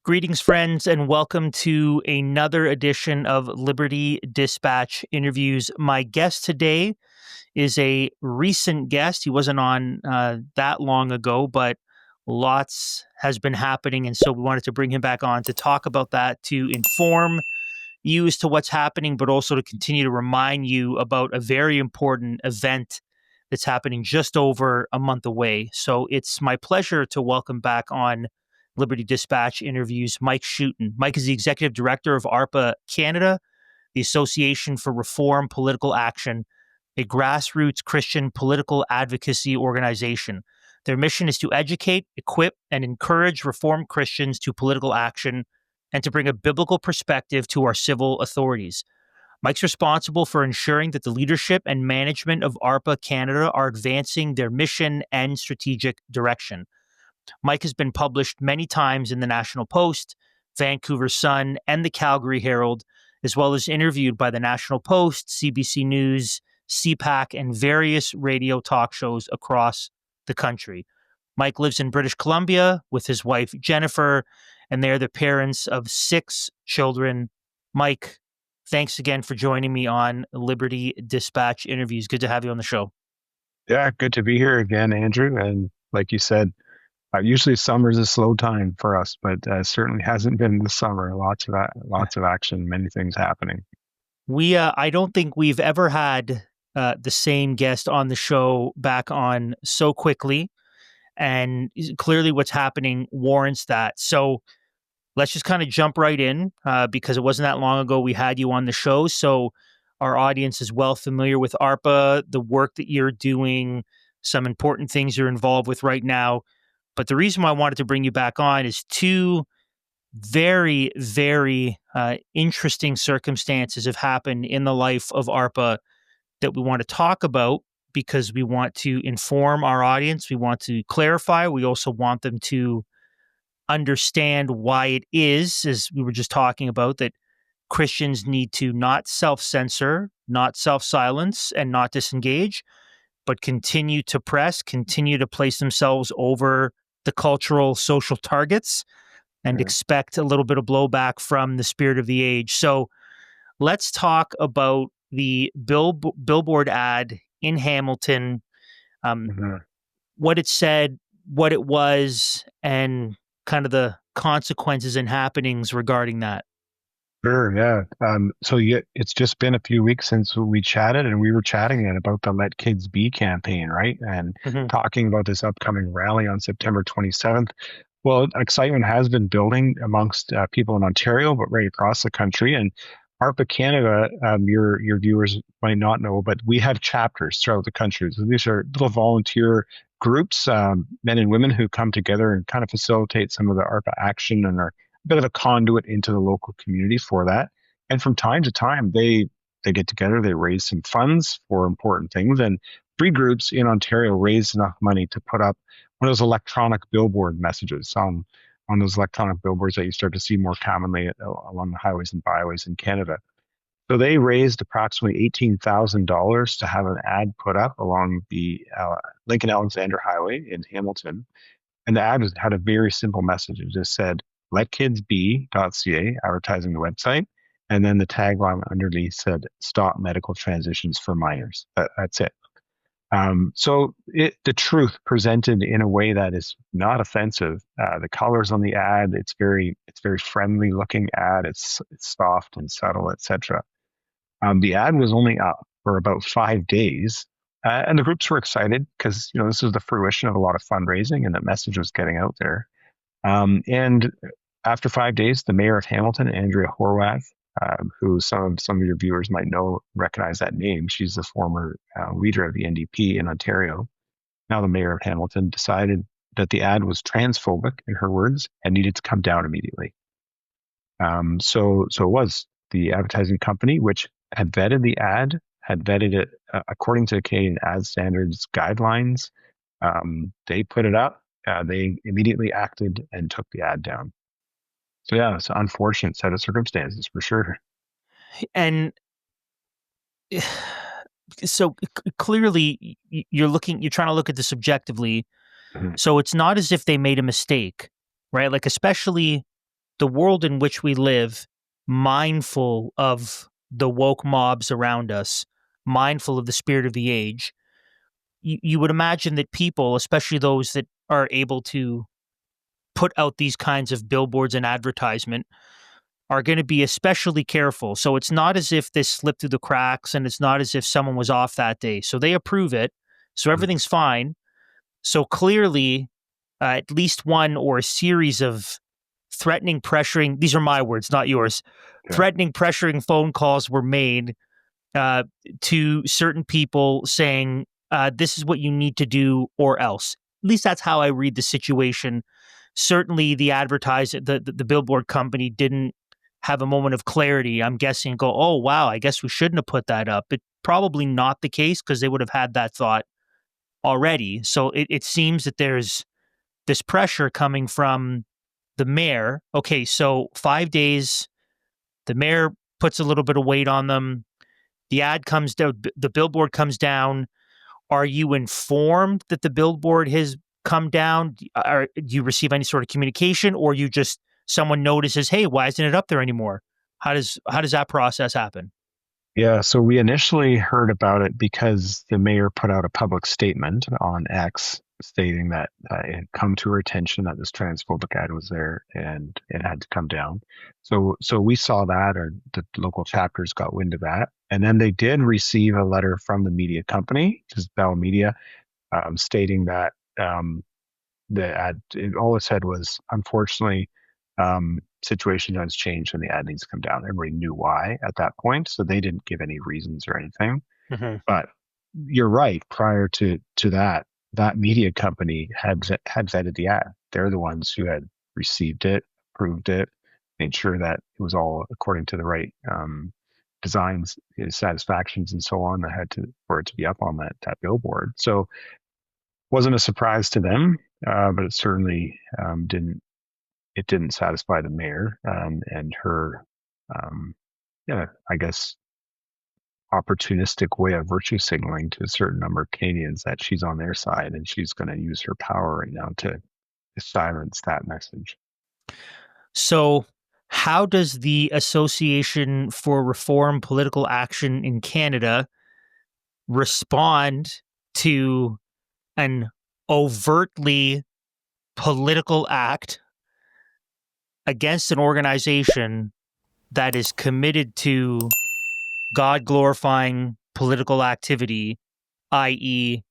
Greetings, friends, and welcome to another edition of Liberty Dispatch Interviews. My guest today is a recent guest. He wasn't on that long ago, but lots has been happening, and so we wanted to bring him back on to talk about that, to inform you as to what's happening, but also to continue to remind you about a very important event that's happening just over a month away. So it's my pleasure to welcome back on Liberty Dispatch Interviews Mike Schouten. Mike is the Executive Director of ARPA Canada, the Association for Reform Political Action, a grassroots Christian political advocacy organization. Their mission is to educate, equip, and encourage Reformed Christians to political action and to bring a biblical perspective to our civil authorities. Mike's responsible for ensuring that the leadership and management of ARPA Canada are advancing their mission and strategic direction. Mike has been published many times in the National Post, Vancouver Sun, and the Calgary Herald, as well as interviewed by the National Post, CBC News, CPAC, and various radio talk shows across the country. Mike lives in British Columbia with his wife, Jennifer, and they're the parents of 6 children. Mike, thanks again for joining me on Liberty Dispatch Interviews. Good to have you on the show. Yeah, good to be here again, Andrew. And like you said, usually summer is a slow time for us, but certainly hasn't been this summer. Lots of action, many things happening. I don't think we've ever had the same guest on the show back on so quickly, and clearly what's happening warrants that. So let's just kind of jump right in because it wasn't that long ago we had you on the show. So our audience is well familiar with ARPA, the work that you're doing, some important things you're involved with right now. But the reason why I wanted to bring you back on is 2 very, very interesting circumstances have happened in the life of ARPA that we want to talk about because we want to inform our audience. We want to clarify. We also want them to understand why it is, as we were just talking about, that Christians need to not self-censor, not self-silence, and not disengage, but continue to press, continue to place themselves over the cultural, social targets and expect a little bit of blowback from the spirit of the age. So let's talk about the billboard ad in Hamilton, what it said, what it was, and kind of the consequences and happenings regarding that. Sure, yeah. It's just been a few weeks since we chatted, and we were chatting about the Let Kids Be campaign, right? And talking about this upcoming rally on September 27th. Well, excitement has been building amongst people in Ontario, but right across the country. And ARPA Canada, your viewers might not know, but we have chapters throughout the country. So these are little volunteer groups, men and women who come together and kind of facilitate some of the ARPA action and are a bit of a conduit into the local community for that. And from time to time, they get together, they raise some funds for important things. And 3 groups in Ontario raised enough money to put up one of those electronic billboard messages on those electronic billboards that you start to see more commonly along the highways and byways in Canada. So they raised approximately $18,000 to have an ad put up along the Lincoln Alexander Highway in Hamilton. And the ad had a very simple message. It just said, letkidsbe.ca, advertising the website. And then the tagline underneath said, stop medical transitions for minors. That's it. So the truth presented in a way that is not offensive. The colors on the ad, it's very friendly looking ad. It's soft and subtle, etc. The ad was only up for about 5 days, and the groups were excited because this was the fruition of a lot of fundraising, and the message was getting out there. And after 5 days, the mayor of Hamilton, Andrea Horwath, who some of your viewers might recognize that name. She's the former leader of the NDP in Ontario. Now the mayor of Hamilton decided that the ad was transphobic, in her words, and needed to come down immediately. So it was the advertising company, which had vetted the ad, had vetted it according to Canadian ad standards guidelines. They put it up. They immediately acted and took the ad down. So yeah, it's an unfortunate set of circumstances for sure. And so clearly you're trying to look at this objectively. So it's not as if they made a mistake, right? Like, especially the world in which we live, mindful of the woke mobs around us, mindful of the spirit of the age, you would imagine that people, especially those that are able to put out these kinds of billboards and advertisement, are going to be especially careful. So it's not as if this slipped through the cracks, and it's not as if someone was off that day. So they approve it. So everything's fine. So clearly, at least one or a series of threatening, pressuring, these are my words, not yours, threatening, pressuring phone calls were made to certain people saying, this is what you need to do or else. At least that's how I read the situation. Certainly the billboard company didn't have a moment of clarity, I'm guessing, and go, oh, wow, I guess we shouldn't have put that up. But probably not the case, because they would have had that thought already. So it seems that there's this pressure coming from the mayor. Okay, so 5 days, the mayor puts a little bit of weight on them. The ad comes down, the billboard comes down. Are you informed that the billboard has come down? Do you receive any sort of communication, or you just someone notices, hey, why isn't it up there anymore? How does that process happen? Yeah, so we initially heard about it because the mayor put out a public statement on X stating that it had come to her attention that this transphobic ad was there and it had to come down. So we saw that, or the local chapters got wind of that, and then they did receive a letter from the media company, which is Bell Media, stating that the ad, all it said was, unfortunately, situation has changed and the ad needs to come down. Everybody knew why at that point, so they didn't give any reasons or anything. Mm-hmm. But you're right. Prior to that, that media company had vetted the ad. They're the ones who had received it, approved it, made sure that it was all according to the right designs, satisfactions, and so on. That had to for it to be up on that billboard. So wasn't a surprise to them, but it certainly didn't satisfy the mayor and her, I guess, opportunistic way of virtue signaling to a certain number of Canadians that she's on their side and she's going to use her power right now to silence that message. So, how does the Association for Reform Political Action in Canada respond to an overtly political act against an organization that is committed to God glorifying political activity, i.e.,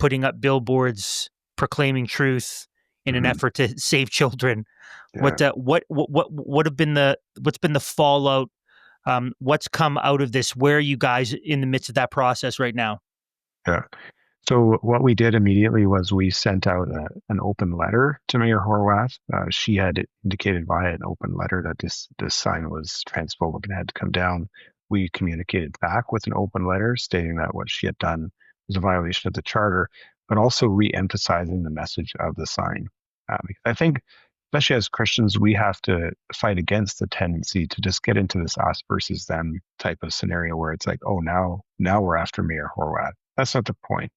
putting up billboards proclaiming truth in an effort to save children? Yeah. What's been the fallout? What's come out of this? Where are you guys in the midst of that process right now? Yeah. So what we did immediately was we sent out an open letter to Mayor Horwath. She had indicated via an open letter that this sign was transphobic and had to come down. We communicated back with an open letter stating that what she had done was a violation of the charter, but also re-emphasizing the message of the sign. I think, especially as Christians, we have to fight against the tendency to just get into this us versus them type of scenario where it's like, oh, now we're after Mayor Horwath. That's not the point.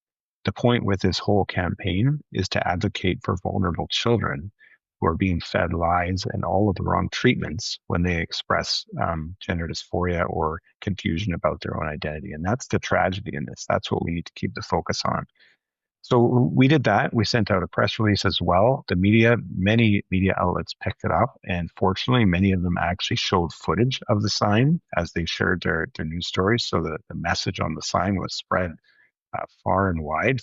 The point with this whole campaign is to advocate for vulnerable children who are being fed lies and all of the wrong treatments when they express gender dysphoria or confusion about their own identity. And that's the tragedy in this. That's what we need to keep the focus on. So we did that. We sent out a press release as well. Many media outlets picked it up. And fortunately, many of them actually showed footage of the sign as they shared their news stories. So the message on the sign was spread far and wide,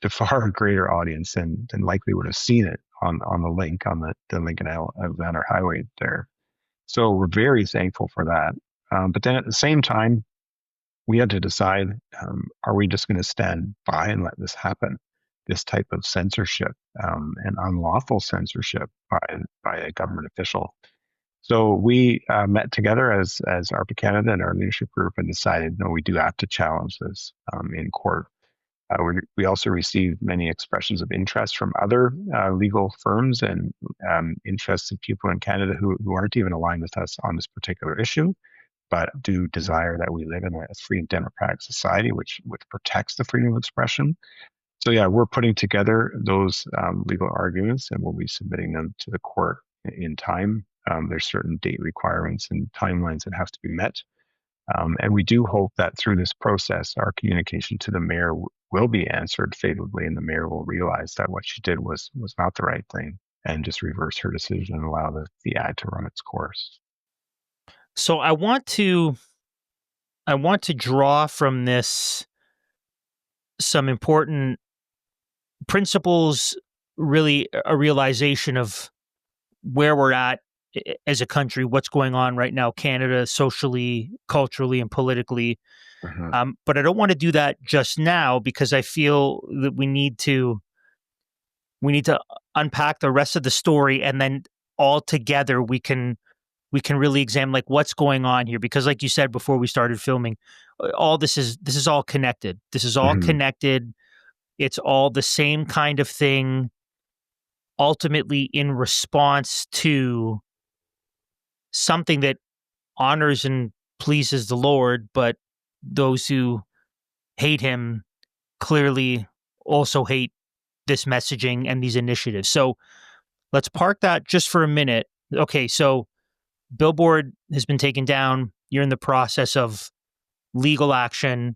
to far greater audience than likely would have seen it on the link on the Lincoln Alexander Highway there. So we're very thankful for that. But then at the same time, we had to decide: are we just going to stand by and let this happen? This type of censorship and unlawful censorship by a government official. So we met together as ARPA Canada and our leadership group and decided, no, we do have to challenge this in court. We also received many expressions of interest from other legal firms and interested people in Canada who aren't even aligned with us on this particular issue, but do desire that we live in a free and democratic society which protects the freedom of expression. So yeah, we're putting together those legal arguments and we'll be submitting them to the court in time. There's certain date requirements and timelines that have to be met. And we do hope that through this process, our communication to the mayor will be answered favorably, and the mayor will realize that what she did was not the right thing, and just reverse her decision and allow the ad to run its course. So I want to draw from this some important principles, really a realization of where we're at as a country, what's going on right now, Canada, socially, culturally, and politically. Mhm. But I don't want to do that just now, because I feel that we need to unpack the rest of the story, and then all together we can really examine like what's going on here, because like you said before we started filming, all this is all connected. This is all Mhm. connected. It's all the same kind of thing, ultimately in response to something that honors and pleases the Lord, but those who hate him clearly also hate this messaging and these initiatives. So let's park that just for a minute. Okay, so Billboard has been taken down. You're in the process of legal action.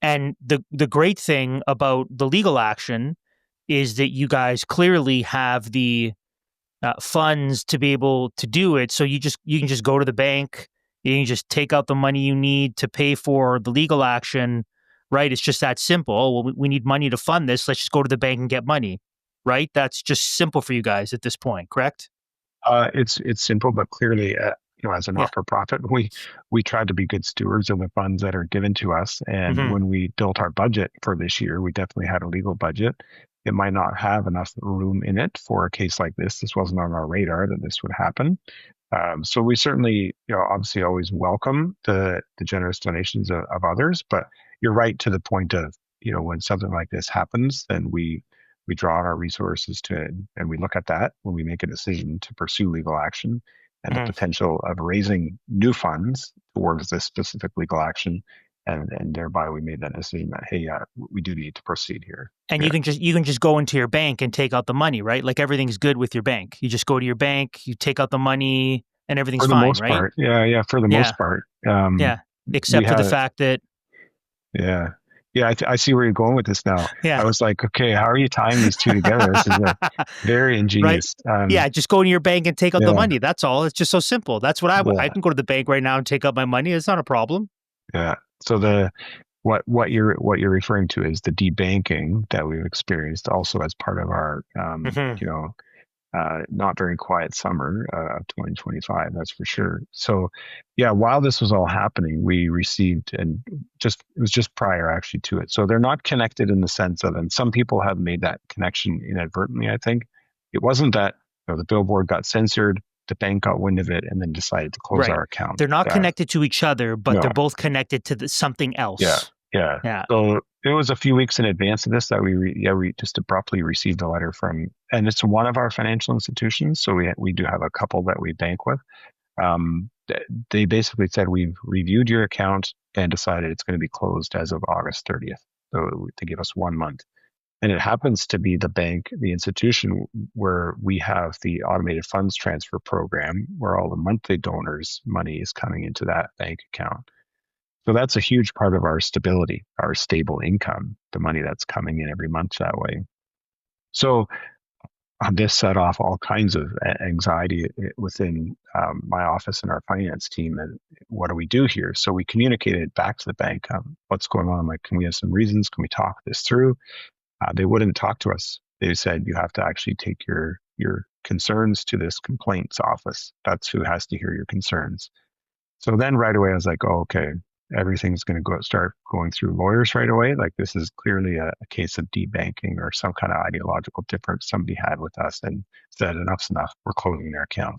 And the great thing about the legal action is that you guys clearly have the funds to be able to do it. So you can just go to the bank, you can just take out the money you need to pay for the legal action, right? It's just that simple. Oh, well, we need money to fund this. Let's just go to the bank and get money, right? That's just simple for you guys at this point, correct? It's simple, but clearly, as a Yeah. not-for-profit, we tried to be good stewards of the funds that are given to us. And Hmm. when we built our budget for this year, we definitely had a legal budget. It might not have enough room in it for a case like this. This wasn't on our radar that this would happen. So we certainly, obviously always welcome the generous donations of others, but you're right to the point of, when something like this happens, then we draw on our resources to, and we look at that when we make a decision to pursue legal action and the Hmm. potential of raising new funds towards this specific legal action. And thereby we made that decision that, hey, we do need to proceed here. And Yeah. you can just go into your bank and take out the money, right? Like everything's good with your bank. You just go to your bank, you take out the money, and everything's For the fine, most right? part. Yeah. Yeah. For the Yeah. most part. Yeah. We Except for the had fact that, Yeah. Yeah, I see where you're going with this now. yeah. I was like, okay, how are you tying these two together? This is a very Right? ingenious. Yeah, just go to your bank and take out the Yeah, money. That's all. It's just so simple. That's what I yeah, can go to the bank right now and take out my money. It's not a problem. yeah. So what you're referring to is the debanking that we've experienced also as part of our Hmm. not very quiet summer of 2025, that's for sure. So, yeah, while this was all happening, we received, and it was just prior actually to it. So they're not connected in the sense of, and some people have made that connection inadvertently, I think. It wasn't that the billboard got censored, the bank got wind of it, and then decided to close Right. our account. They're not connected to each other, but No, they're both connected to something yeah, else. yeah. Yeah. So it was a few weeks in advance of this that we just abruptly received a letter from, and it's one of our financial institutions. So we do have a couple that we bank with. They basically said we've reviewed your account and decided it's going to be closed as of August 30th. So to give us 1 month. And it happens to be the bank, the institution where we have the automated funds transfer program, where all the monthly donors' money is coming into that bank account. So that's a huge part of our stability, our stable income, the money that's coming in every month that way. So this set off all kinds of anxiety within my office and our finance team. And what do we do here? So we communicated back to the bank, what's going on? Like, can we have some reasons? Can we talk this through? They wouldn't talk to us. They said you have to actually take your concerns to this complaints office. That's who has to hear your concerns. So then right away, I was like, oh, okay, everything's going to start going through lawyers right away. Like this is clearly a case of debanking or some kind of ideological difference somebody had with us and said, enough's enough. We're closing their account.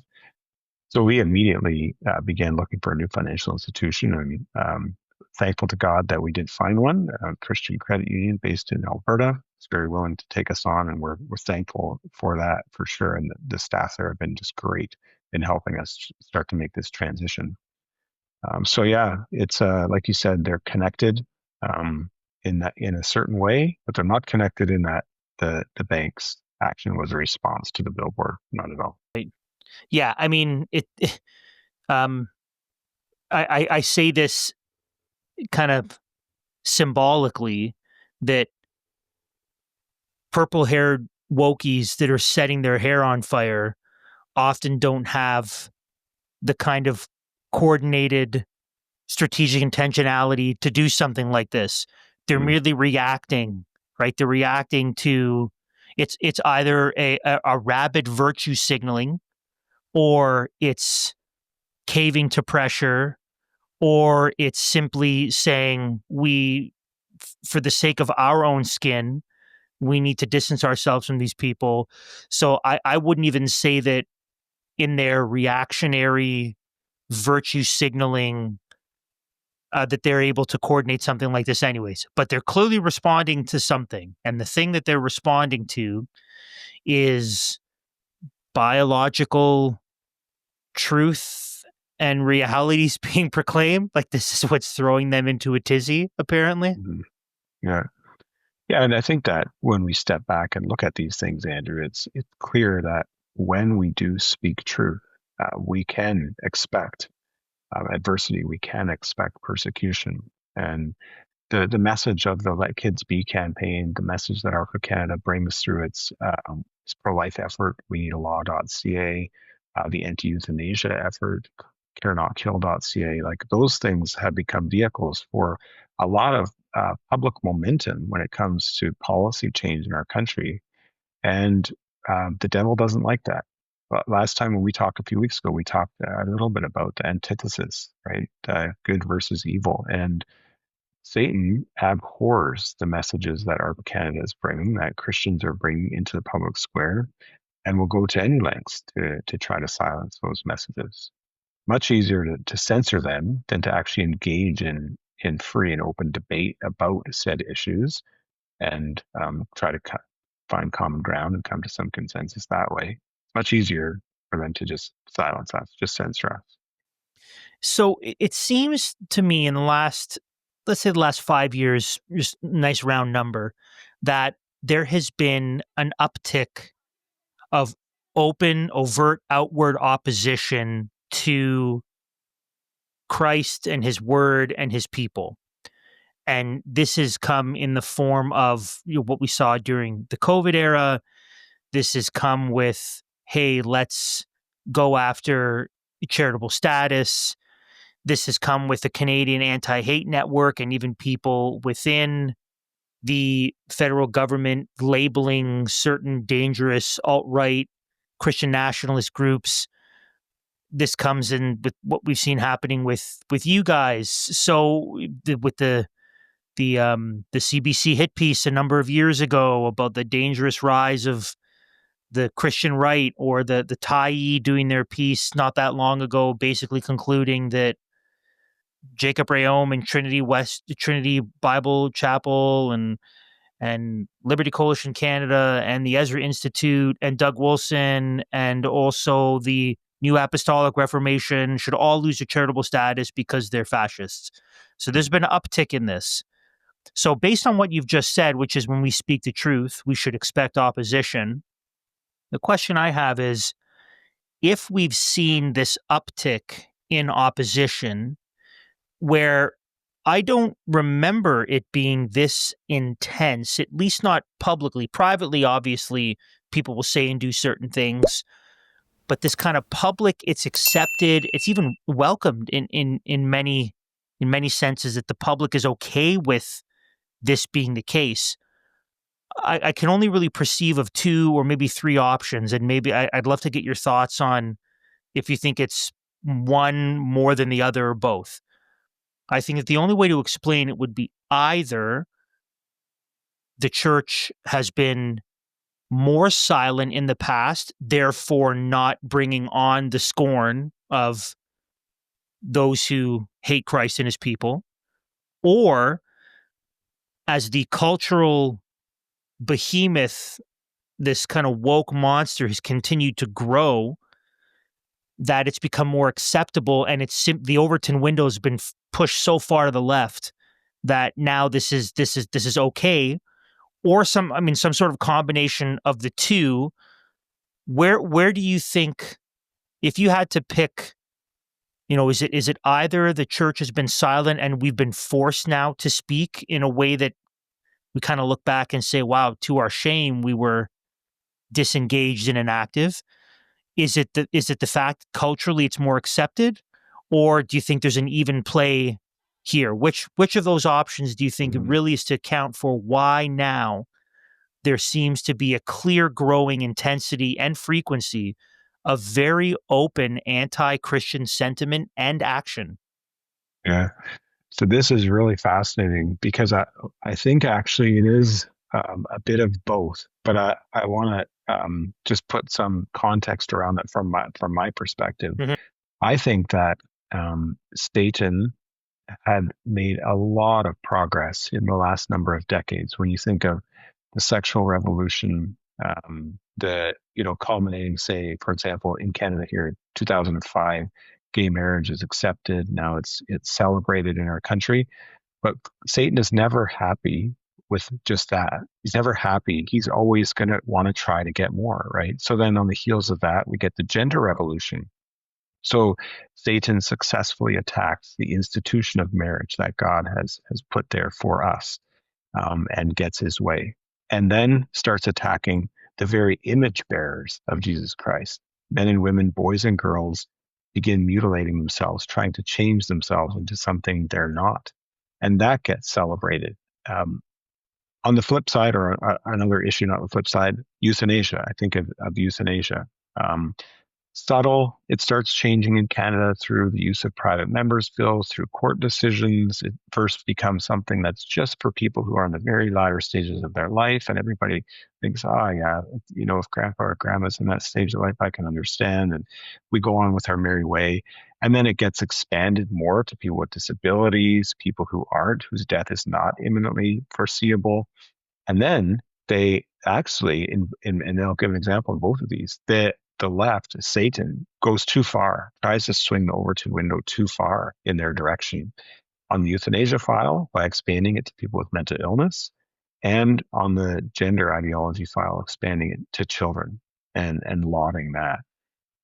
So we immediately began looking for a new financial institution, and thankful to God that we did find one, a Christian credit union based in Alberta. It's very willing to take us on, and we're thankful for that for sure. And the staff there have been just great in helping us start to make this transition. So yeah, it's like you said, they're connected in a certain way, but they're not connected in that the bank's action was a response to the billboard, not at all. Yeah, I mean, um, I say this kind of symbolically that purple-haired wokies that are setting their hair on fire often don't have the kind of coordinated strategic intentionality to do something like this. They're Mm, merely reacting, right? They're reacting to it's either a rabid virtue signaling, or it's caving to pressure, or it's simply saying for the sake of our own skin, we need to distance ourselves from these people. So I wouldn't even say that in their reactionary virtue signaling that they're able to coordinate something like this anyways, but they're clearly responding to something. And the thing that they're responding to is biological truth and realities being proclaimed. Like, this is what's throwing them into a tizzy, apparently. mhm. Yeah. Yeah, and I think that when we step back and look at these things, Andrew, it's clear that when we do speak truth, we can expect adversity, we can expect persecution, and the message of the Let Kids Be campaign, the message that ARPA Canada brings through its pro-life effort, we need a law.ca, the anti-euthanasia effort, carenotkill.ca, like those things have become vehicles for a lot of public momentum when it comes to policy change in our country. And the devil doesn't like that. But last time when we talked a few weeks ago, we talked a little bit about the antithesis, right? Good versus evil. And Satan abhors the messages that ARPA Canada is bringing, that Christians are bringing into the public square, and will go to any lengths to try to silence those messages. Much easier to censor them than to actually engage in free and open debate about said issues and try to find common ground and come to some consensus that way. It's much easier for them to just silence us, just censor us. So it seems to me in the last, let's say the last 5 years, just nice round number, that there has been an uptick of open, overt, outward opposition to Christ and his word and his people. And this has come in the form of, what we saw during the COVID era. This has come with, hey, let's go after charitable status. This has come with the Canadian Anti-Hate Network and even people within the federal government labeling certain dangerous alt-right Christian nationalist groups. This comes in with what we've seen happening with you guys. So with the CBC hit piece a number of years ago about the dangerous rise of the Christian right, or the Tyee doing their piece not that long ago, basically concluding that Jacob Rayom and Trinity Bible Chapel and Liberty Coalition Canada and the Ezra Institute and Doug Wilson and also the New Apostolic Reformation should all lose their charitable status because they're fascists. So there's been an uptick in this. So based on what you've just said, which is when we speak the truth, we should expect opposition. The question I have is, if we've seen this uptick in opposition, where I don't remember it being this intense, at least not publicly. Privately, obviously, people will say and do certain things, but this kind of public, it's accepted, it's even welcomed in many senses, that the public is okay with this being the case. I can only really perceive of two or maybe three options, and maybe I'd love to get your thoughts on if you think it's one more than the other or both. I think that the only way to explain it would be either the church has been more silent in the past, therefore not bringing on the scorn of those who hate Christ and his people, or as the cultural behemoth, this kind of woke monster has continued to grow, that it's become more acceptable, and the Overton window has been pushed so far to the left that now this is okay, or some sort of combination of the two. Where do you think if you had to pick, is it either the church has been silent and we've been forced now to speak in a way that we kind of look back and say, wow, to our shame, we were disengaged and inactive? Is it the fact culturally it's more accepted, or do you think there's an even play here? Which of those options do you think really is to account for why now there seems to be a clear growing intensity and frequency of very open anti-Christian sentiment and action? Yeah. So this is really fascinating because I think actually it is a bit of both, but I want to just put some context around it from my perspective. Mm-hmm. I think that Satan had made a lot of progress in the last number of decades. When you think of the sexual revolution, the culminating, say, for example, in Canada here, 2005, gay marriage is accepted. Now it's celebrated in our country. But Satan is never happy with just that. He's never happy. He's always going to want to try to get more, right? So then on the heels of that, we get the gender revolution. So Satan successfully attacks the institution of marriage that God has put there for us, and gets his way, and then starts attacking the very image bearers of Jesus Christ. Men and women, boys and girls begin mutilating themselves, trying to change themselves into something they're not, and that gets celebrated. On the flip side, or another issue, not the flip side, euthanasia. I think of euthanasia. Subtle. It starts changing in Canada through the use of private members' bills, through court decisions. It first becomes something that's just for people who are in the very latter stages of their life. And everybody thinks, oh, yeah, if grandpa or grandma's in that stage of life, I can understand. And we go on with our merry way. And then it gets expanded more to people with disabilities, people who aren't, whose death is not imminently foreseeable. And then they actually, and I'll give an example of both of these, the left, Satan, goes too far, tries to swing the Overton window too far in their direction on the euthanasia file by expanding it to people with mental illness, and on the gender ideology file, expanding it to children and lauding that.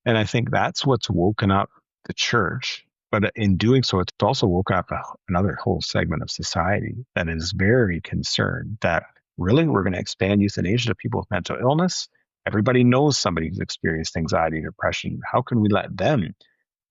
And I think that's what's woken up the church. But in doing so, it's also woken up another whole segment of society that is very concerned that really we're going to expand euthanasia to people with mental illness. Everybody knows somebody who's experienced anxiety, depression. How can we let them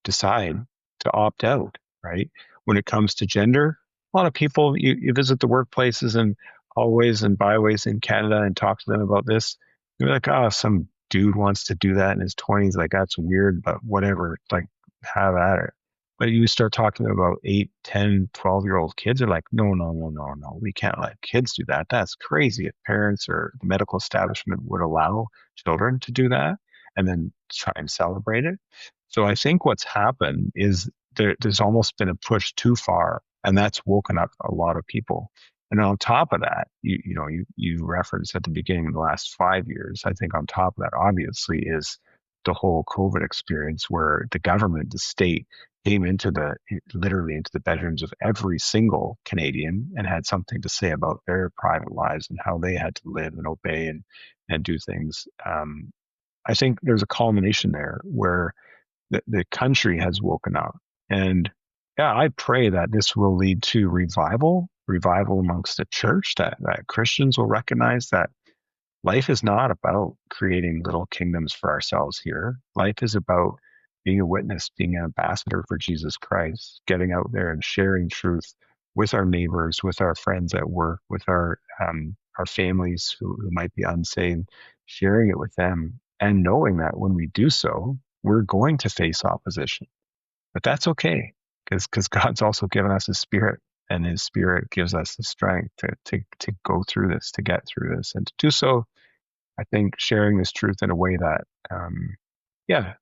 decide to opt out, right? When it comes to gender, a lot of people, you visit the workplaces and hallways and byways in Canada and talk to them about this. They're like, oh, some dude wants to do that in his 20s. Like, that's weird, but whatever. Like, have at it. But you start talking about 8, 10, 12-year-old kids, they're like, no, no, no, no, no. We can't let kids do that. That's crazy. If parents or the medical establishment would allow children to do that and then try and celebrate it. So I think what's happened is there's almost been a push too far, and that's woken up a lot of people. And on top of that, you referenced at the beginning of the last 5 years, I think on top of that, obviously, is the whole COVID experience where the government, the state, came literally into the bedrooms of every single Canadian and had something to say about their private lives and how they had to live and obey and do things. I think there's a culmination there where the country has woken up. And yeah, I pray that this will lead to revival amongst the church, that Christians will recognize that life is not about creating little kingdoms for ourselves here. Life is about being a witness, being an ambassador for Jesus Christ, getting out there and sharing truth with our neighbors, with our friends at work, with our families who might be unsaved, sharing it with them, and knowing that when we do so, we're going to face opposition. But that's okay, because God's also given us His Spirit, and His Spirit gives us the strength to go through this, to get through this, and to do so. I think sharing this truth in a way that,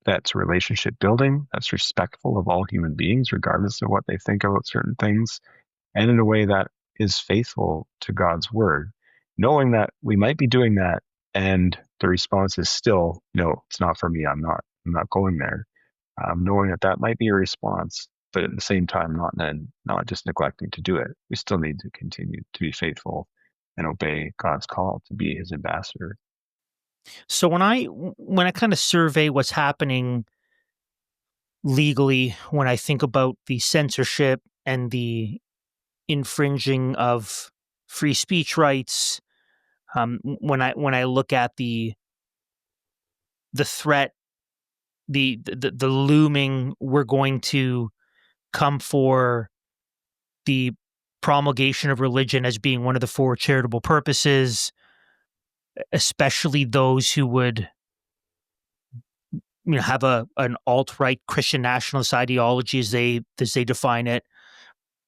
that's relationship building, that's respectful of all human beings, regardless of what they think about certain things, and in a way that is faithful to God's word, knowing that we might be doing that, and the response is still, no, it's not for me. I'm not going there. Knowing that might be a response, but at the same time, not just neglecting to do it. We still need to continue to be faithful and obey God's call to be His ambassador. So when I kind of survey what's happening legally when I think about the censorship and the infringing of free speech rights. When I look at the threat, the looming, we're going to come for the promulgation of religion as being one of the four charitable purposes, especially those who would have an alt-right Christian nationalist ideology as they define it.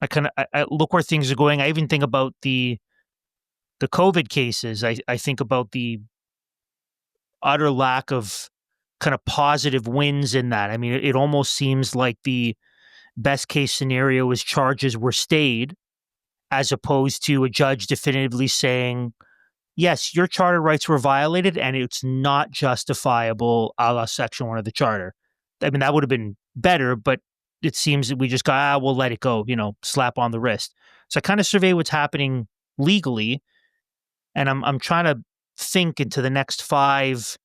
I look where things are going. I even think about the COVID cases. I think about the utter lack of kind of positive wins in that. I mean, it almost seems like the best case scenario is charges were stayed, as opposed to a judge definitively saying, yes, your charter rights were violated and it's not justifiable a la Section 1 of the Charter. I mean, that would have been better, but it seems that we just got, we'll let it go, slap on the wrist. So I kind of survey what's happening legally, and I'm trying to think into the next 5-10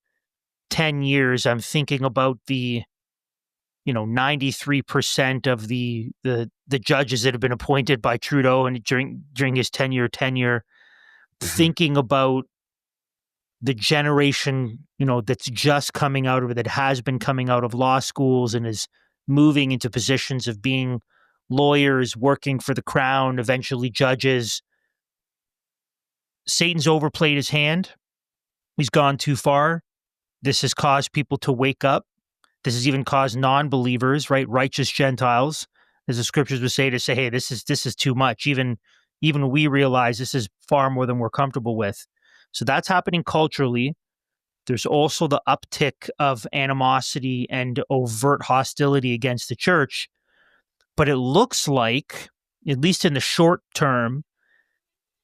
years. I'm thinking about the 93% of the judges that have been appointed by Trudeau and during his tenure, thinking about the generation, that's just coming out of it, that has been coming out of law schools and is moving into positions of being lawyers, working for the crown, eventually judges. Satan's overplayed his hand. He's gone too far. This has caused people to wake up. This has even caused non-believers, right, righteous Gentiles, as the scriptures would say, to say, hey, this is too much. Even we realize this is far more than we're comfortable with. So that's happening culturally. There's also the uptick of animosity and overt hostility against the church. But it looks like, at least in the short term,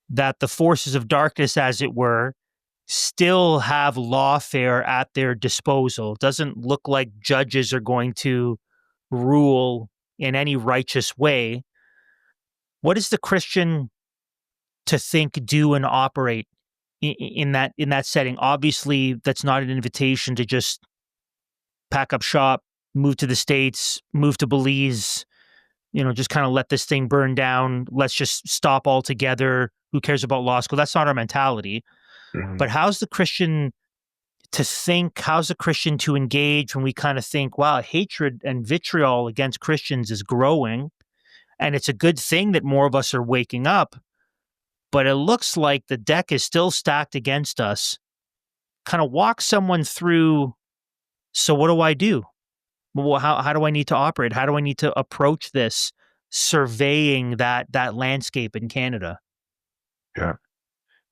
that the forces of darkness, as it were, still have lawfare at their disposal. It doesn't look like judges are going to rule in any righteous way. What is the Christian to think, do, and operate in that setting? Obviously, that's not an invitation to just pack up shop, move to the States, move to Belize, just kind of let this thing burn down. Let's just stop altogether. Who cares about law school? That's not our mentality. Mm-hmm. But how's the Christian to think? How's the Christian to engage when we kind of think, wow, hatred and vitriol against Christians is growing, and it's a good thing that more of us are waking up, but it looks like the deck is still stacked against us. Kind of walk someone through, so what do I do? Well, how do I need to operate? How do I need to approach this, surveying that landscape in Canada? Yeah.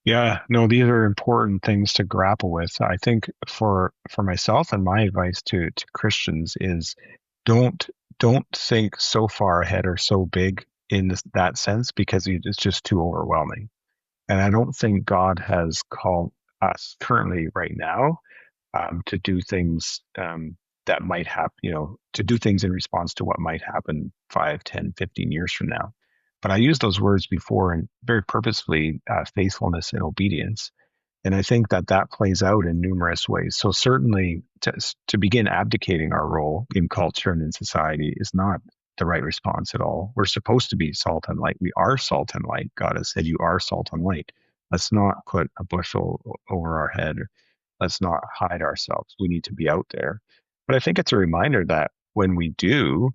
Yeah, no, these are important things to grapple with. I think for myself, and my advice to Christians is don't think so far ahead or so big in that sense, because it's just too overwhelming. And I don't think God has called us currently right now to do things that might happen, to do things in response to what might happen 5, 10, 15 years from now. But I used those words before, and very purposefully, faithfulness and obedience. And I think that plays out in numerous ways. So certainly to begin abdicating our role in culture and in society is not the right response at all. We're supposed to be salt and light. We are salt and light. God has said, you are salt and light. Let's not put a bushel over our head. Let's not hide ourselves. We need to be out there. But I think it's a reminder that when we do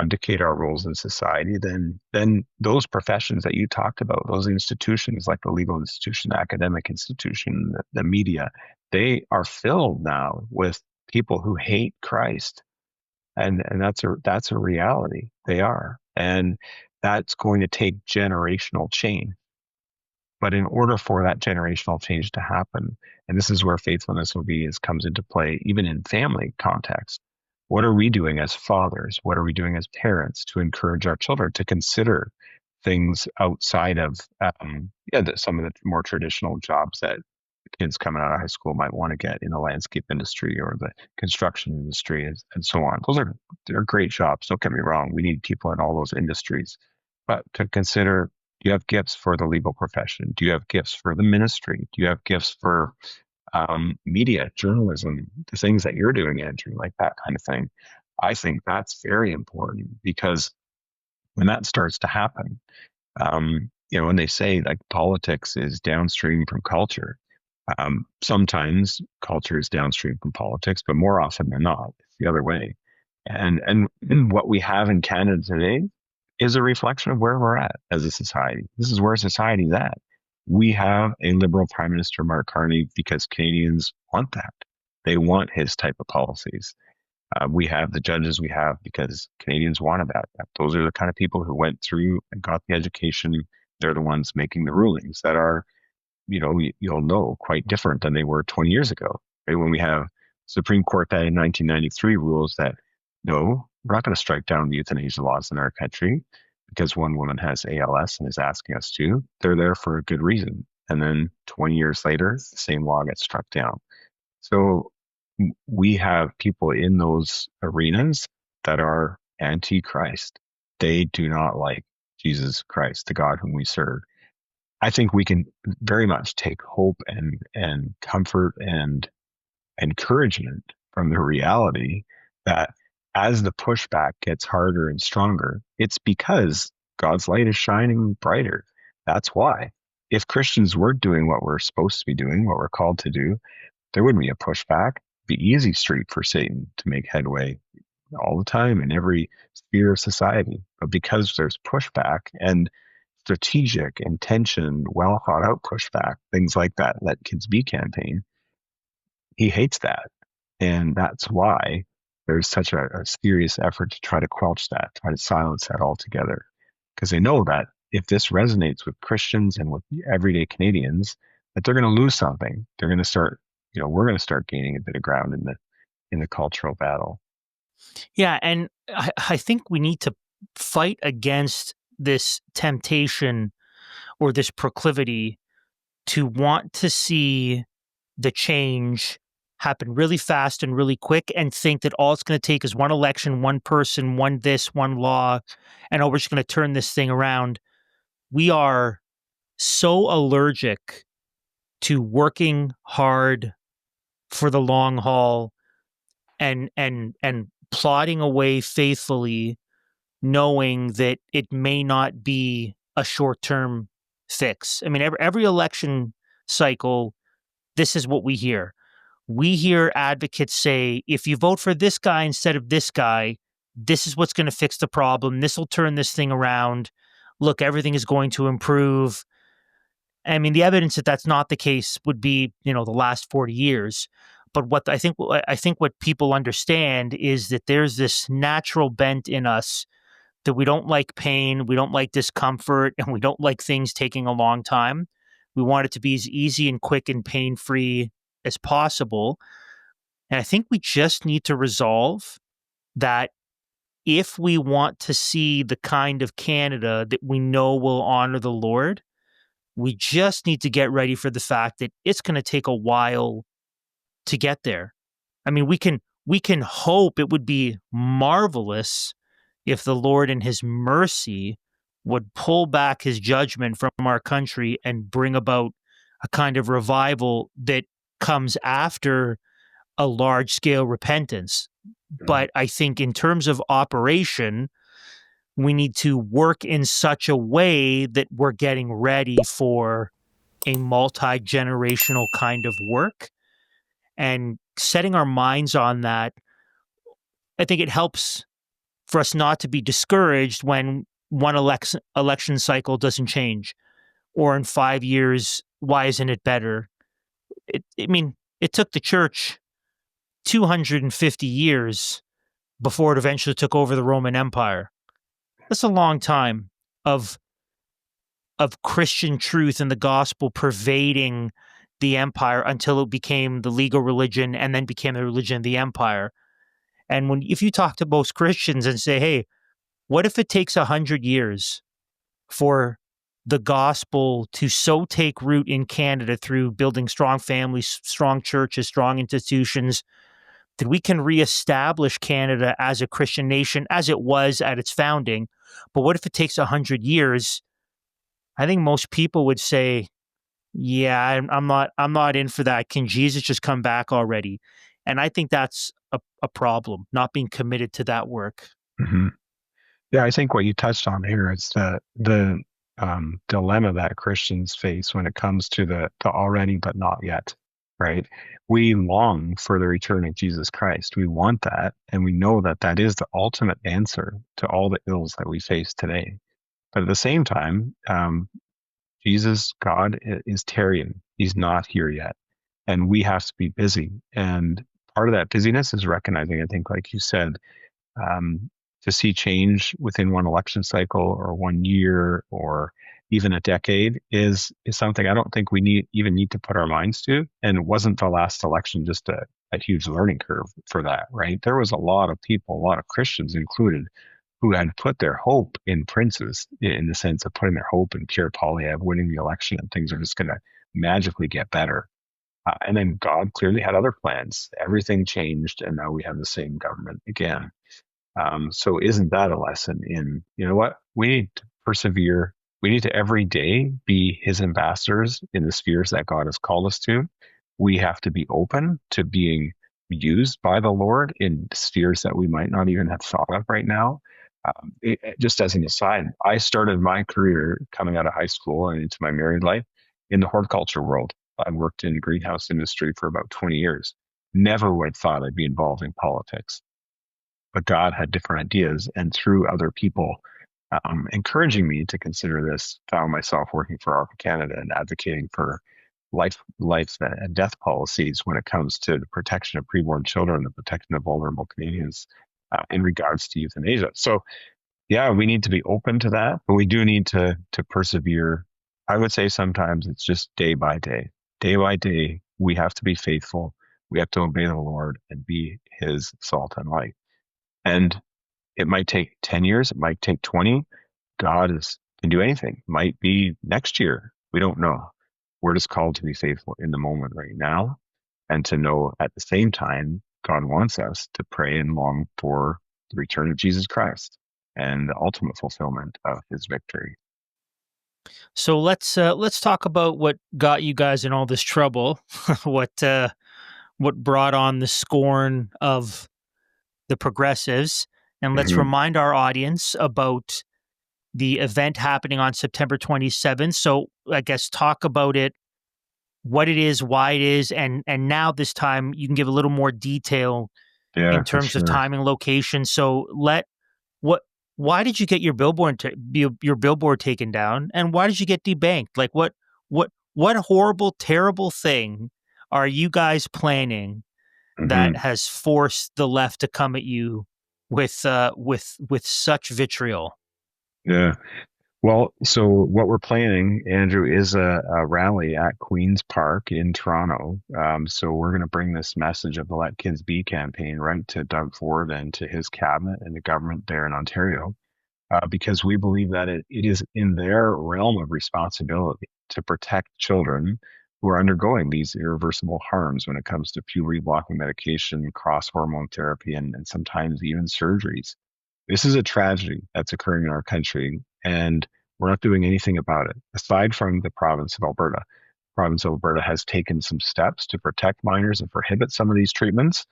abdicate our roles in society, then those professions that you talked about, those institutions like the legal institution, the academic institution, the media, they are filled now with people who hate Christ. And that's a reality. They are. And that's going to take generational change. But in order for that generational change to happen, and this is where faithfulness, obedience comes into play, even in family context. What are we doing as fathers? What are we doing as parents to encourage our children to consider things outside of some of the more traditional jobs that kids coming out of high school might want to get in the landscape industry or the construction industry and so on? They're great jobs. Don't get me wrong. We need people in all those industries. But to consider, do you have gifts for the legal profession? Do you have gifts for the ministry? Do you have gifts for media, journalism, the things that you're doing, Andrew, like that kind of thing? I think that's very important because when that starts to happen, when they say like politics is downstream from culture, sometimes culture is downstream from politics, but more often than not, it's the other way. And what we have in Canada today is a reflection of where we're at as a society. This is where society's at. We have a Liberal Prime Minister, Mark Carney, because Canadians want that. They want his type of policies. We have the judges we have because Canadians wanted that. Those are the kind of people who went through and got the education. They're the ones making the rulings that are, you'll know, quite different than they were 20 years ago. Right? When we have Supreme Court that in 1993 rules that, no, we're not going to strike down the euthanasia laws in our country because one woman has ALS and is asking us to. They're there for a good reason. And then 20 years later, the same law gets struck down. So we have people in those arenas that are anti-Christ. They do not like Jesus Christ, the God whom we serve. I think we can very much take hope and comfort and encouragement from the reality that as the pushback gets harder and stronger, it's because God's light is shining brighter. That's why. If Christians were doing what we're supposed to be doing, what we're called to do, there wouldn't be a pushback. It'd be easy street for Satan to make headway all the time in every sphere of society. But because there's pushback and strategic, intention, well thought out pushback, things like that Let Kids Be campaign, he hates that. And that's why there's such a serious effort to try to quench that, try to silence that altogether. Because they know that if this resonates with Christians and with everyday Canadians, that they're going to lose something. They're going to start, we're going to start gaining a bit of ground in the cultural battle. Yeah, and I think we need to fight against this temptation or this proclivity to want to see the change happen really fast and really quick and think that all it's going to take is one election, one person, one this, one law, and we're just going to turn this thing around. We are so allergic to working hard for the long haul and plodding away faithfully, knowing that it may not be a short-term fix. I mean, every election cycle, this is what we hear. We hear advocates say, if you vote for this guy instead of this guy, this is what's going to fix the problem. This will turn this thing around. Look, everything is going to improve. I mean, the evidence that that's not the case would be, the last 40 years. But what I think what people understand is that there's this natural bent in us that we don't like pain, we don't like discomfort, and we don't like things taking a long time. We want it to be as easy and quick and pain-free as possible. And I think we just need to resolve that if we want to see the kind of Canada that we know will honor the Lord, we just need to get ready for the fact that it's going to take a while to get there. I mean, we can hope. It would be marvelous if the Lord in his mercy would pull back his judgment from our country and bring about a kind of revival that comes after a large-scale repentance. But I think in terms of operation, we need to work in such a way that we're getting ready for a multi-generational kind of work. And setting our minds on that, I think it helps for us not to be discouraged when one election cycle doesn't change, or in 5 years, why isn't it better? It took the church 250 years before it eventually took over the Roman Empire. That's a long time of Christian truth and the gospel pervading the empire until it became the legal religion and then became the religion of the empire. And if you talk to most Christians and say, hey, what if it takes 100 years for the gospel to so take root in Canada through building strong families, strong churches, strong institutions, that we can reestablish Canada as a Christian nation as it was at its founding? But what if it takes 100 years? I think most people would say, yeah, I'm not in for that. Can Jesus just come back already? And I think that's a problem, not being committed to that work. Mm-hmm. Yeah, I think what you touched on here is the dilemma that Christians face when it comes to the already but not yet, right? We long for the return of Jesus Christ. We want that, and we know that that is the ultimate answer to all the ills that we face today. But at the same time, Jesus, God, is tarrying. He's not here yet, and we have to be busy. And part of that busyness is recognizing, I think, like you said, um, to see change within one election cycle or 1 year or even a decade is something I don't think we even need to put our minds to. And it wasn't the last election just a huge learning curve for that, right? There was a lot of people, a lot of Christians included, who had put their hope in princes, in the sense of putting their hope in Pierre Poilievre winning the election and things are just going to magically get better. And then God clearly had other plans. Everything changed, and now we have the same government again. So isn't that a lesson in, you know what, we need to persevere. We need to every day be his ambassadors in the spheres that God has called us to. We have to be open to being used by the Lord in spheres that we might not even have thought of right now. Just as an aside, I started my career coming out of high school and into my married life in the horticulture world. I worked in the greenhouse industry for about 20 years. Never would have thought I'd be involved in politics. But God had different ideas, and through other people encouraging me to consider this, found myself working for ARPA Canada and advocating for life and death policies when it comes to the protection of preborn children, the protection of vulnerable Canadians in regards to euthanasia. So, yeah, we need to be open to that, but we do need to persevere. I would say sometimes it's just day by day. Day by day, we have to be faithful. We have to obey the Lord and be his salt and light. And it might take 10 years, it might take 20. Can do anything. It might be next year. We don't know. We're just called to be faithful in the moment right now, and to know at the same time, God wants us to pray and long for the return of Jesus Christ and the ultimate fulfillment of his victory. So let's talk about what got you guys in all this trouble, what brought on the scorn of the progressives, and let's Mm-hmm. remind our audience about the event happening on September 27th. So I guess talk about it, what it is, why it is, and now this time you can give a little more detail Yeah, in for terms of sure. timing, location. So why did you get your billboard taken down, and why did you get debanked? Like what horrible, terrible thing are you guys planning Mm-hmm. that has forced the left to come at you with such vitriol? Yeah. Well, so what we're planning, Andrew, is a rally at Queen's Park in Toronto. So we're going to bring this message of the Let Kids Be campaign right to Doug Ford and to his cabinet and the government there in Ontario, because we believe that it is in their realm of responsibility to protect children who are undergoing these irreversible harms when it comes to puberty blocking medication, cross hormone therapy, and sometimes even surgeries. This is a tragedy that's occurring in our country, and we're not doing anything about it. Aside from the province of Alberta, the province of Alberta has taken some steps to protect minors and prohibit some of these treatments.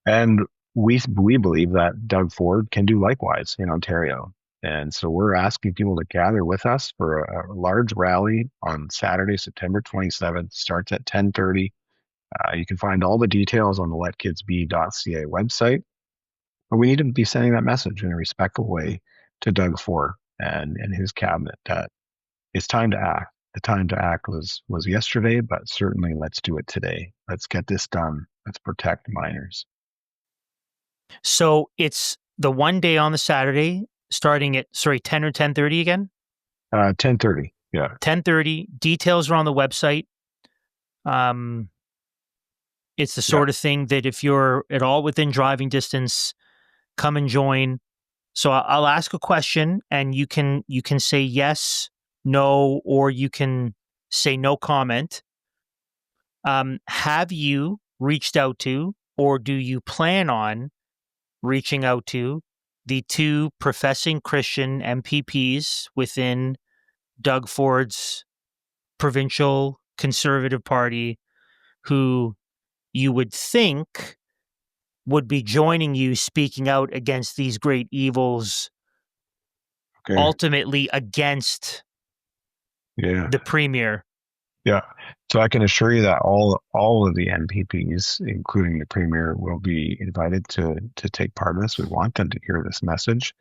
And we believe that Doug Ford can do likewise in Ontario. And so we're asking people to gather with us for a large rally on Saturday, September 27th. Starts at 10:30. You can find all the details on the letkidsbe.ca website. But we need to be sending that message in a respectful way to Doug Ford and his cabinet that it's time to act. The time to act was yesterday, but certainly let's do it today. Let's get this done. Let's protect minors. So it's the one day on the Saturday, starting at 10 or 10:30 again. 10:30. Yeah. 10:30. Details are on the website. It's the sort of thing that if you're at all within driving distance, come and join. So I'll ask a question, and you can say yes, no, or you can say no comment. Have you reached out to, or do you plan on reaching out to, the two professing Christian MPPs within Doug Ford's provincial Conservative Party who you would think would be joining you speaking out against these great evils, ultimately against the premier. Yeah. So I can assure you that all of the MPPs, including the premier, will be invited to take part in this. We want them to hear this message.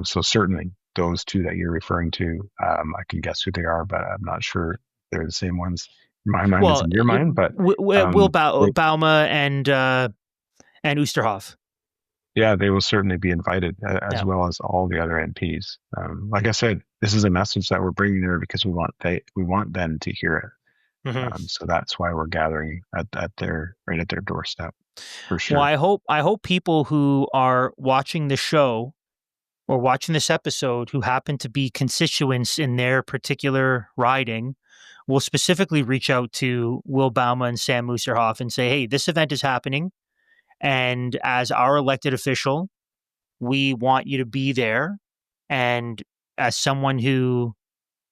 So certainly those two that you're referring to, I can guess who they are, but I'm not sure they're the same ones in my mind as in your mind. But Will Bauma and Oosterhoff. Yeah, they will certainly be invited, as well as all the other MPs. Like I said, this is a message that we're bringing there because we want them to hear it. So that's why we're gathering at their doorstep, for sure. Well, I hope people who are watching the show or watching this episode who happen to be constituents in their particular riding will specifically reach out to Will Bauma and Sam Oosterhoff and say, hey, this event is happening. And as our elected official, we want you to be there. And as someone who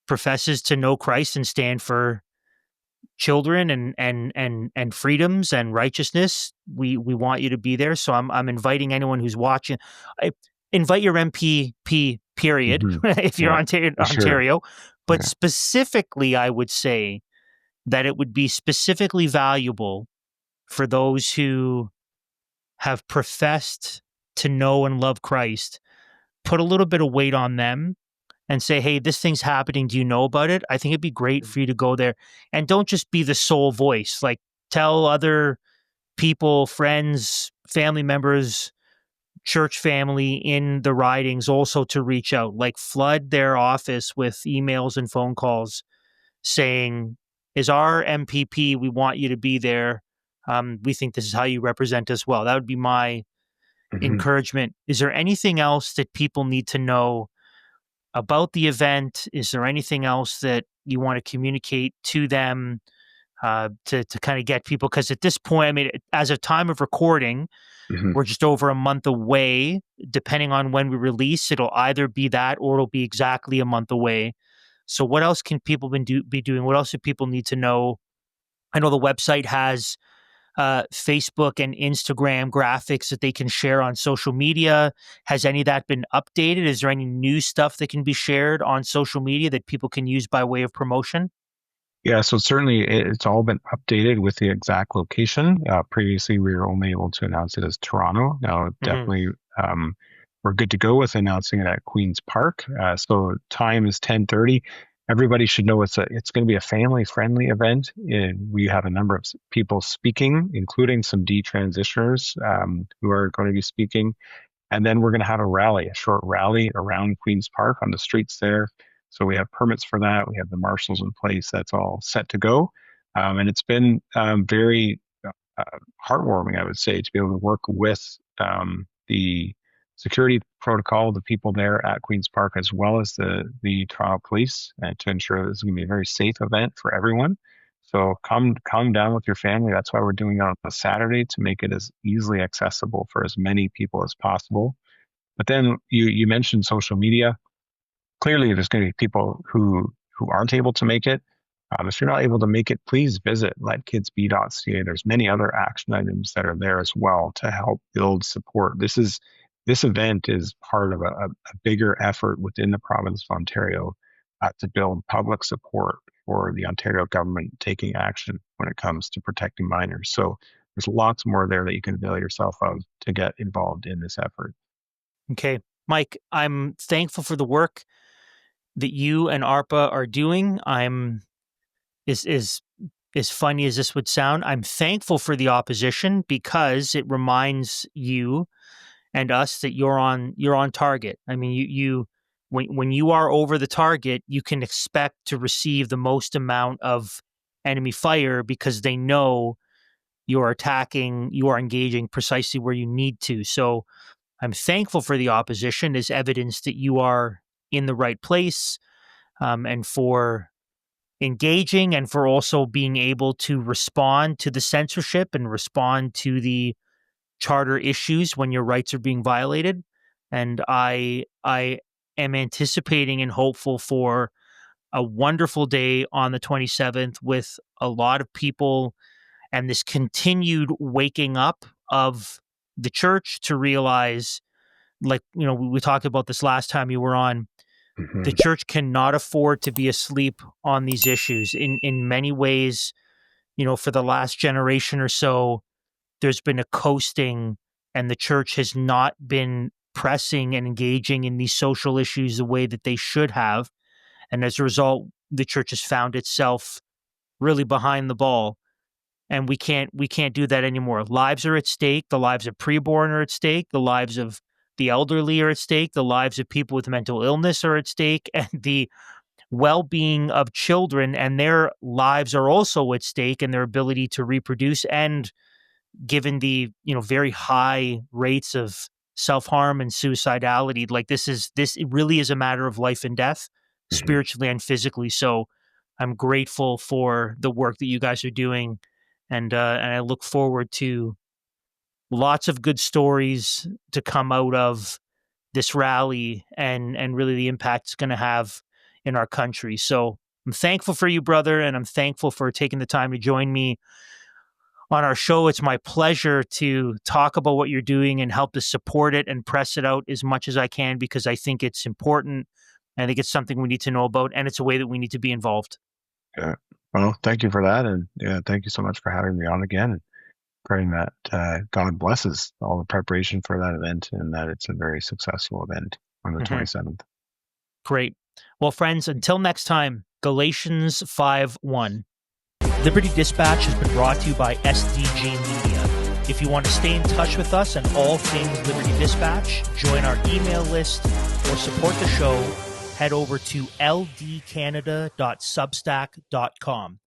professes to know Christ and stand for children and freedoms and righteousness, we want you to be there. So I'm inviting anyone who's watching. Invite your MPP, period, if you're Ontario. But specifically, I would say that it would be specifically valuable for those who have professed to know and love Christ, put a little bit of weight on them and say, hey, this thing's happening. Do you know about it? I think it'd be great for you to go there. And don't just be the sole voice. Like, tell other people, friends, family members, church family in the ridings also to reach out. Like, flood their office with emails and phone calls saying, is our MPP, we want you to be there. We think this is how you represent us well. That would be my encouragement. Is there anything else that people need to know about the event? Is there anything else that you want to communicate to them to kind of get people? Because at this point, I mean, as of time of recording, we're just over a month away. Depending on when we release, it'll either be that or it'll be exactly a month away. So what else can people be doing? What else do people need to know? I know the website has Facebook and Instagram graphics that they can share on social media. Has any of that been updated? Is there any new stuff that can be shared on social media that people can use by way of promotion? Yeah, so certainly it's all been updated with the exact location. Previously, we were only able to announce it as Toronto. Now, definitely, we're good to go with announcing it at Queen's Park. So time is 10:30. Everybody should know it's going to be a family-friendly event. We have a number of people speaking, including some detransitioners who are going to be speaking. And then we're going to have a short rally around Queen's Park on the streets there. So we have permits for that. We have the marshals in place. That's all set to go. And it's been very heartwarming, I would say, to be able to work with the security protocol, the people there at Queen's Park, as well as the Toronto Police, to ensure that this is going to be a very safe event for everyone. So come down with your family. That's why we're doing it on a Saturday, to make it as easily accessible for as many people as possible. But then you mentioned social media. Clearly, there's going to be people who aren't able to make it. If you're not able to make it, please visit letkidsbe.ca. There's many other action items that are there as well to help build support. This event is part of a bigger effort within the province of Ontario to build public support for the Ontario government taking action when it comes to protecting minors. So there's lots more there that you can avail yourself of to get involved in this effort. Okay, Mike, I'm thankful for the work that you and ARPA are doing. As funny as this would sound, I'm thankful for the opposition because it reminds you and us that you're on target. I mean, when you are over the target, you can expect to receive the most amount of enemy fire because they know you are attacking, you are engaging precisely where you need to. So I'm thankful for the opposition as evidence that you are in the right place, and for engaging and for also being able to respond to the censorship and respond to the charter issues when your rights are being violated. And I am anticipating and hopeful for a wonderful day on the 27th with a lot of people and this continued waking up of the church to realize, like, we talked about this last time you were on, the church cannot afford to be asleep on these issues. In many ways, for the last generation or so, there's been a coasting, and the church has not been pressing and engaging in these social issues the way that they should have. And as a result, the church has found itself really behind the ball. And we can't do that anymore. Lives are at stake. The lives of preborn are at stake. The lives of the elderly are at stake. The lives of people with mental illness are at stake. And the well-being of children and their lives are also at stake, and their ability to reproduce. And given the very high rates of self-harm and suicidality, like this it really is a matter of life and death, spiritually and physically. So I'm grateful for the work that you guys are doing. And I look forward to lots of good stories to come out of this rally and really the impact it's going to have in our country. So I'm thankful for you, brother, and I'm thankful for taking the time to join me on our show. It's my pleasure to talk about what you're doing and help to support it and press it out as much as I can, because I think it's important. I think it's something we need to know about, and it's a way that we need to be involved. Yeah. Well, thank you for that. And thank you so much for having me on again, and praying that God blesses all the preparation for that event, and that it's a very successful event on the 27th. Great. Well, friends, until next time, Galatians 5:1. Liberty Dispatch has been brought to you by SDG Media. If you want to stay in touch with us on all things Liberty Dispatch, join our email list, or support the show, head over to ldcanada.substack.com.